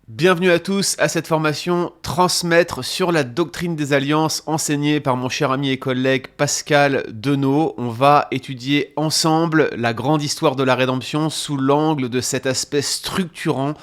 Bienvenue à tous à cette formation Transmettre sur la doctrine des alliances enseignée par mon cher ami et collègue Pascal Denot. On va étudier ensemble la grande histoire de la rédemption sous l'angle de cet aspect structurant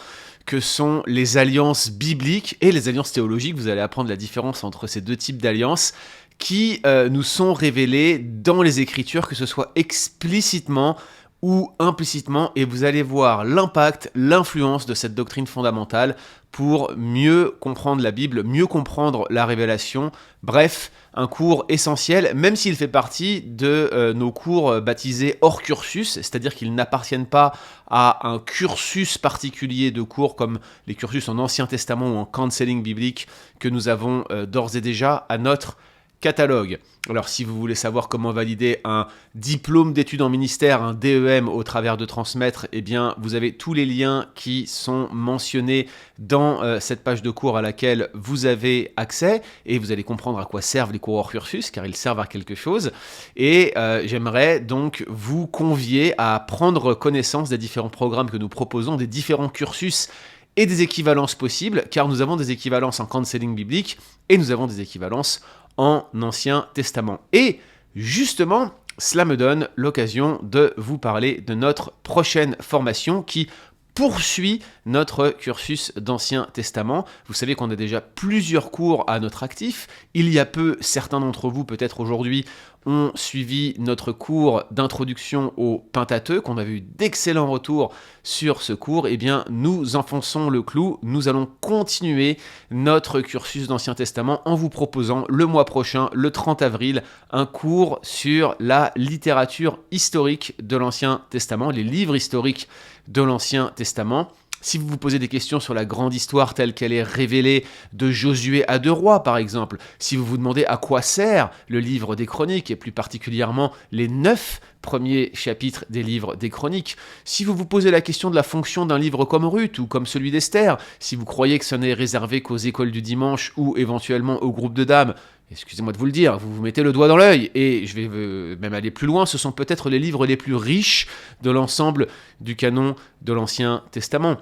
que sont les alliances bibliques et les alliances théologiques. Vous allez apprendre la différence entre ces deux types d'alliances qui nous sont révélées dans les Écritures, que ce soit explicitement ou implicitement, et vous allez voir l'impact, l'influence de cette doctrine fondamentale pour mieux comprendre la Bible, mieux comprendre la révélation. Bref, un cours essentiel, même s'il fait partie de nos cours baptisés hors cursus, c'est-à-dire qu'ils n'appartiennent pas à un cursus particulier de cours comme les cursus en Ancien Testament ou en counseling biblique que nous avons d'ores et déjà à notre catalogue. Alors si vous voulez savoir comment valider un diplôme d'études en ministère, un DEM au travers de Transmettre, eh bien vous avez tous les liens qui sont mentionnés dans cette page de cours à laquelle vous avez accès et vous allez comprendre à quoi servent les cours hors cursus car ils servent à quelque chose et j'aimerais donc vous convier à prendre connaissance des différents programmes que nous proposons, des différents cursus et des équivalences possibles car nous avons des équivalences en counseling biblique et nous avons des équivalences en Ancien Testament. Et justement, cela me donne l'occasion de vous parler de notre prochaine formation qui poursuit notre cursus d'Ancien Testament. Vous savez qu'on a déjà plusieurs cours à notre actif. Il y a peu, certains d'entre vous, peut-être aujourd'hui, ont suivi notre cours d'introduction au Pentateuque. On a eu d'excellents retours sur ce cours. Eh bien, nous enfonçons le clou. Nous allons continuer notre cursus d'Ancien Testament en vous proposant le mois prochain, le 30 avril, un cours sur la littérature historique de l'Ancien Testament, les livres historiques de l'Ancien Testament. Si vous vous posez des questions sur la grande histoire telle qu'elle est révélée de Josué à 2 rois, par exemple, si vous vous demandez à quoi sert le livre des Chroniques, et plus particulièrement les 9 premiers chapitres des livres des Chroniques, si vous vous posez la question de la fonction d'un livre comme Ruth ou comme celui d'Esther, si vous croyez que ce n'est réservé qu'aux écoles du dimanche ou éventuellement au groupe de dames, excusez-moi de vous le dire, vous vous mettez le doigt dans l'œil, et je vais même aller plus loin, ce sont peut-être les livres les plus riches de l'ensemble du canon de l'Ancien Testament.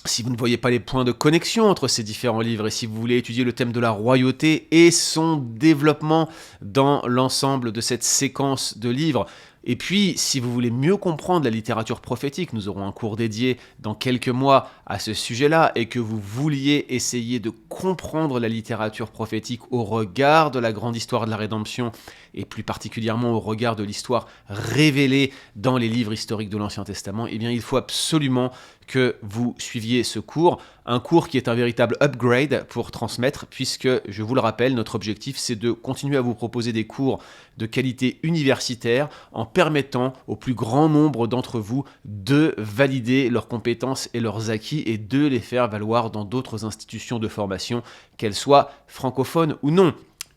Si vous ne voyez pas les points de connexion entre ces différents livres et si vous voulez étudier le thème de la royauté et son développement dans l'ensemble de cette séquence de livres, et puis, si vous voulez mieux comprendre la littérature prophétique, nous aurons un cours dédié dans quelques mois à ce sujet-là, et que vous vouliez essayer de comprendre la littérature prophétique au regard de la grande histoire de la rédemption, et plus particulièrement au regard de l'histoire révélée dans les livres historiques de l'Ancien Testament, eh bien, il faut absolument que vous suiviez ce cours, un cours qui est un véritable upgrade pour Transmettre, puisque, je vous le rappelle, notre objectif, c'est de continuer à vous proposer des cours de qualité universitaire en permettant au plus grand nombre d'entre vous de valider leurs compétences et leurs acquis et de les faire valoir dans d'autres institutions de formation, qu'elles soient francophones ou non.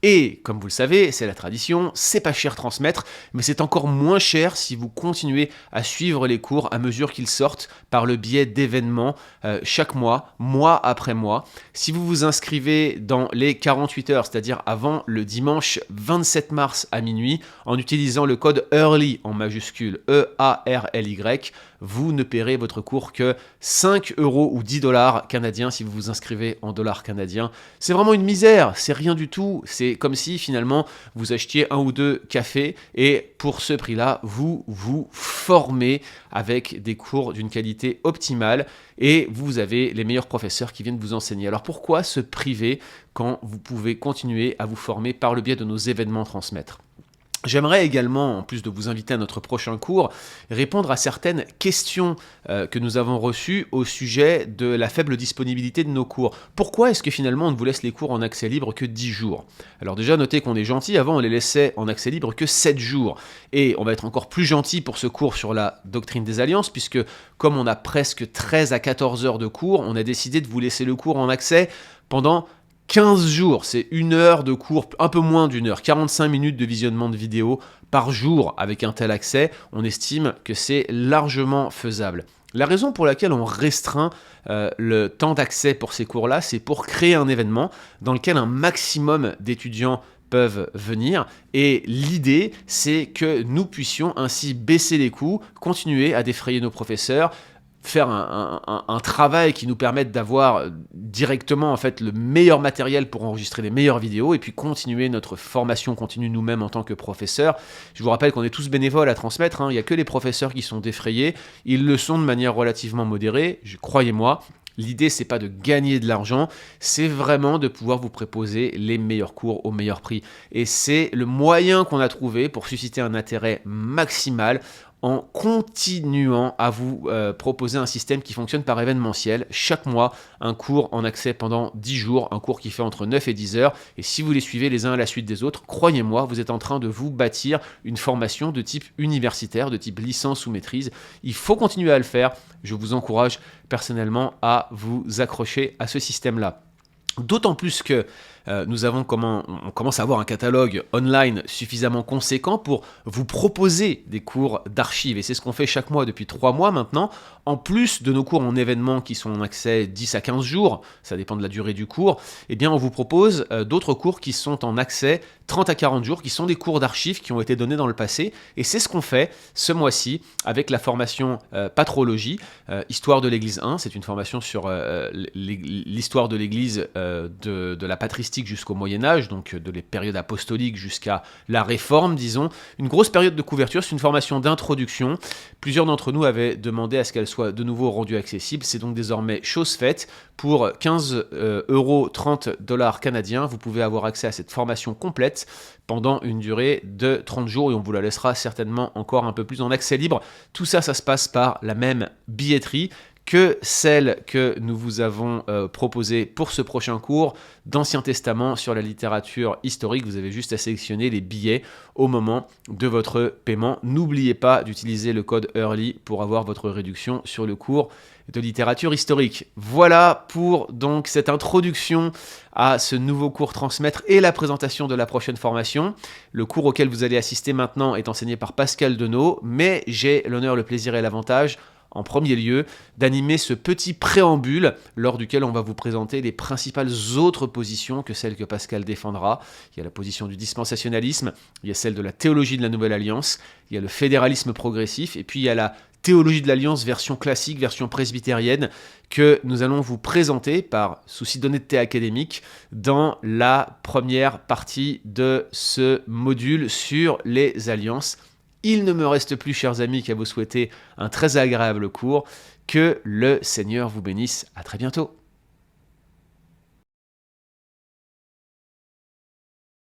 Et, comme vous le savez, c'est la tradition, c'est pas cher Transmettre, mais c'est encore moins cher si vous continuez à suivre les cours à mesure qu'ils sortent par le biais d'événements chaque mois, mois après mois. Si vous vous inscrivez dans les 48 heures, c'est-à-dire avant le dimanche 27 mars à minuit, en utilisant le code EARLY en majuscule, E-A-R-L-Y, vous ne paierez votre cours que 5 € ou 10 $ canadiens si vous vous inscrivez en dollars canadiens. C'est vraiment une misère, c'est rien du tout. C'est comme si finalement vous achetiez 1 ou 2 cafés et pour ce prix-là, vous vous formez avec des cours d'une qualité optimale et vous avez les meilleurs professeurs qui viennent vous enseigner. Alors pourquoi se priver quand vous pouvez continuer à vous former par le biais de nos événements Transmettre ? J'aimerais également, en plus de vous inviter à notre prochain cours, répondre à certaines questions que nous avons reçues au sujet de la faible disponibilité de nos cours. Pourquoi est-ce que finalement on ne vous laisse les cours en accès libre que 10 jours ? Alors déjà, notez qu'on est gentil, avant on les laissait en accès libre que 7 jours. Et on va être encore plus gentil pour ce cours sur la doctrine des alliances, puisque comme on a presque 13 à 14 heures de cours, on a décidé de vous laisser le cours en accès pendant 15 jours, c'est 1 heure de cours, un peu moins d'1 heure, 45 minutes de visionnement de vidéos par jour avec un tel accès, on estime que c'est largement faisable. La raison pour laquelle on restreint le temps d'accès pour ces cours-là, c'est pour créer un événement dans lequel un maximum d'étudiants peuvent venir et l'idée c'est que nous puissions ainsi baisser les coûts, continuer à défrayer nos professeurs, faire un travail qui nous permette d'avoir directement en fait le meilleur matériel pour enregistrer les meilleures vidéos et puis continuer notre formation continue nous-mêmes en tant que professeurs. Je vous rappelle qu'on est tous bénévoles à transmettre, hein. Il n'y a que les professeurs qui sont défrayés, ils le sont de manière relativement modérée, croyez-moi. L'idée, c'est pas de gagner de l'argent, c'est vraiment de pouvoir vous proposer les meilleurs cours au meilleur prix. Et c'est le moyen qu'on a trouvé pour susciter un intérêt maximal en continuant à vous proposer un système qui fonctionne par événementiel. Chaque mois, un cours en accès pendant 10 jours, un cours qui fait entre 9 et 10 heures. Et si vous les suivez les uns à la suite des autres, croyez-moi, vous êtes en train de vous bâtir une formation de type universitaire, de type licence ou maîtrise. Il faut continuer à le faire. Je vous encourage personnellement à vous accrocher à ce système-là. D'autant plus que on commence à avoir un catalogue online suffisamment conséquent pour vous proposer des cours d'archives. Et c'est ce qu'on fait chaque mois depuis 3 mois maintenant. En plus de nos cours en événements qui sont en accès 10 à 15 jours, ça dépend de la durée du cours, eh bien on vous propose d'autres cours qui sont en accès 30 à 40 jours, qui sont des cours d'archives qui ont été donnés dans le passé. Et c'est ce qu'on fait ce mois-ci avec la formation Patrologie, Histoire de l'Église 1. C'est une formation sur l'histoire de l'Église de la patristique jusqu'au Moyen-Âge, donc de les périodes apostoliques jusqu'à la Réforme, disons. Une grosse période de couverture, c'est une formation d'introduction. Plusieurs d'entre nous avaient demandé à ce qu'elle soit de nouveau rendue accessible. C'est donc désormais chose faite. Pour 15 €, 30 $ canadiens, vous pouvez avoir accès à cette formation complète pendant une durée de 30 jours et on vous la laissera certainement encore un peu plus en accès libre. Tout ça, ça se passe par la même billetterie que celle que nous vous avons proposée pour ce prochain cours d'Ancien Testament sur la littérature historique. Vous avez juste à sélectionner les billets au moment de votre paiement. N'oubliez pas d'utiliser le code EARLY pour avoir votre réduction sur le cours de littérature historique. Voilà pour donc cette introduction à ce nouveau cours Transmettre et la présentation de la prochaine formation. Le cours auquel vous allez assister maintenant est enseigné par Pascal Denot, mais j'ai l'honneur, le plaisir et l'avantage en premier lieu, d'animer ce petit préambule lors duquel on va vous présenter les principales autres positions que celles que Pascal défendra. Il y a la position du dispensationalisme, il y a celle de la théologie de la Nouvelle Alliance, il y a le fédéralisme progressif, et puis il y a la théologie de l'Alliance version classique, version presbytérienne, que nous allons vous présenter par souci d'honnêteté académique dans la première partie de ce module sur les alliances. Il ne me reste plus, chers amis, qu'à vous souhaiter un très agréable cours. Que le Seigneur vous bénisse. À très bientôt.